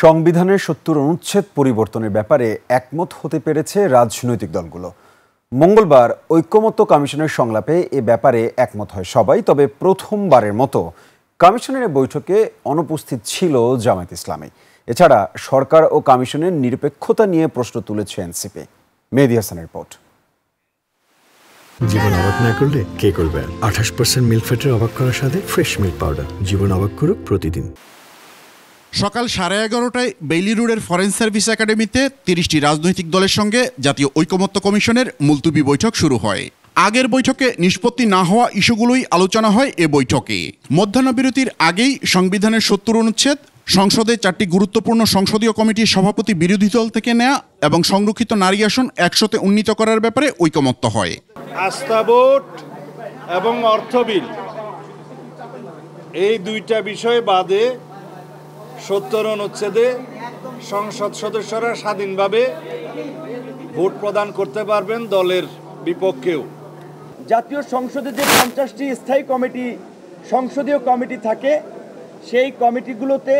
সংবিধানের ৭০ অনুচ্ছেদ পরিবর্তনের ব্যাপারে একমত হতে পেরেছে রাজনৈতিক দলগুলো। মঙ্গলবার ঐকমত্য কমিশনের সংলাপে এ ব্যাপারে একমত হয় সবাই। তবে প্রথমবারের মতো কমিশনের বৈঠকে অনুপস্থিত ছিল জামায়াত ইসলামী। এছাড়া সরকার ও কমিশনের নিরপেক্ষতা নিয়ে প্রশ্ন তুলেছে এনসিপি। মেহেদী হাসানের রিপোর্ট। জীবন অবাক না করলে কে করবে? 28% মিল্ক ফ্যাটের অবাক করার সাথে ফ্রেশ মিল্ক পাউডার। জীবন অবাক করুক প্রতিদিন। সকাল 11:30টায় বেইলি রোডের ফরেন সার্ভিস একাডেমিতে 30টি রাজনৈতিক দলের সঙ্গে জাতীয় ঐকমত্য কমিশনের মুলতুবি বৈঠক শুরু হয়। আগের বৈঠকে নিষ্পত্তি না হওয়া ইস্যুগুলোই আলোচনা হয় এ বৈঠকে। মধ্যাহ্নবিরতির আগেই সংবিধানের ৭০ অনুচ্ছেদ, সংসদে 4টি গুরুত্বপূর্ণ সংসদীয় কমিটির সভাপতি বিরোধী দল থেকে নেয়া এবং সংরক্ষিত নারী আসন 100তে উন্নীত করার ব্যাপারে ঐকমত্য হয়। আস্থা ভোট এবং অর্থ বিল, এই দুইটা বিষয় বাদে ৭০ অনুচ্ছেদে সংসদ সদস্যরা স্বাধীনভাবে ভোট প্রদান করতে পারবেন দলের বিপক্ষেও। জাতীয় সংসদে যে 50টি স্থায়ী কমিটি, সংসদীয় কমিটি থাকে, সেই কমিটিগুলোতে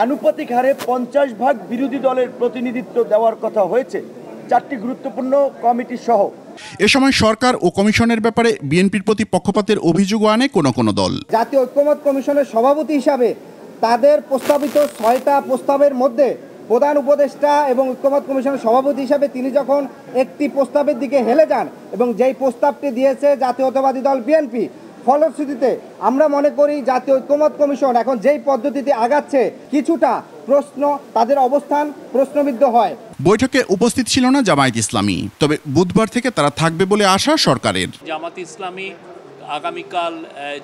আনুপাতিক হারে 50% বিরোধী দলের প্রতিনিধিত্ব দেওয়ার কথা হয়েছে, 4টি গুরুত্বপূর্ণ কমিটি সহ। এ সময় সরকার ও কমিশনের ব্যাপারে বিএনপির প্রতি পক্ষপাতের অভিযোগও আনে কোন দল। জাতীয় ঐকমত্য কমিশনের সভাপতি হিসাবে তাদের প্রস্তাবিত 6টা প্রস্তাবের মধ্যে প্রধান উপদেষ্টা এবং ঐকমত্য কমিশনের সভাপতি হিসাবে তিনি যখন একটি প্রস্তাবের দিকে হেলে যান এবং যেই প্রস্তাবটি দিয়েছে জাতীয়তাবাদী দল বিএনপি, ফলশ্রুতিতে আমরা মনে করি জাতীয় ঐকমত্য কমিশন এখন যেই পদ্ধতিতে আগাচ্ছে কিছুটা প্রশ্ন, তাদের অবস্থান প্রশ্নবিদ্ধ হয়। বৈঠকে উপস্থিত ছিল না জামায়াত ইসলামী, তবে বুধবার থেকে তারা থাকবে বলে আশা সরকারের। জামায়াত ইসলামী আগামীকাল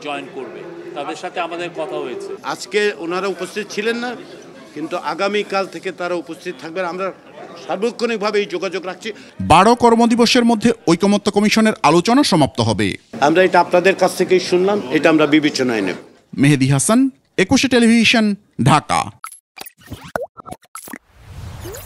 জয়েন করবে, তাদের সাথে আমাদের কথা হয়েছে। আজকে ওনারা উপস্থিত ছিলেন না, কিন্তু আগামীকাল থেকে তারা উপস্থিত থাকবেন। আমরা সার্বক্ষণিকভাবে এই যোগাযোগ রাখছি। 12 কর্মদিবসের মধ্যে ঐকমত্য কমিশনের আলোচনা সমাপ্ত হবে। আমরা এটা আপনাদের কাছ থেকেই শুনলাম, এটা আমরা বিবেচনায় নেব। মেহেদী হাসান, 21 টেলিভিশন, ঢাকা।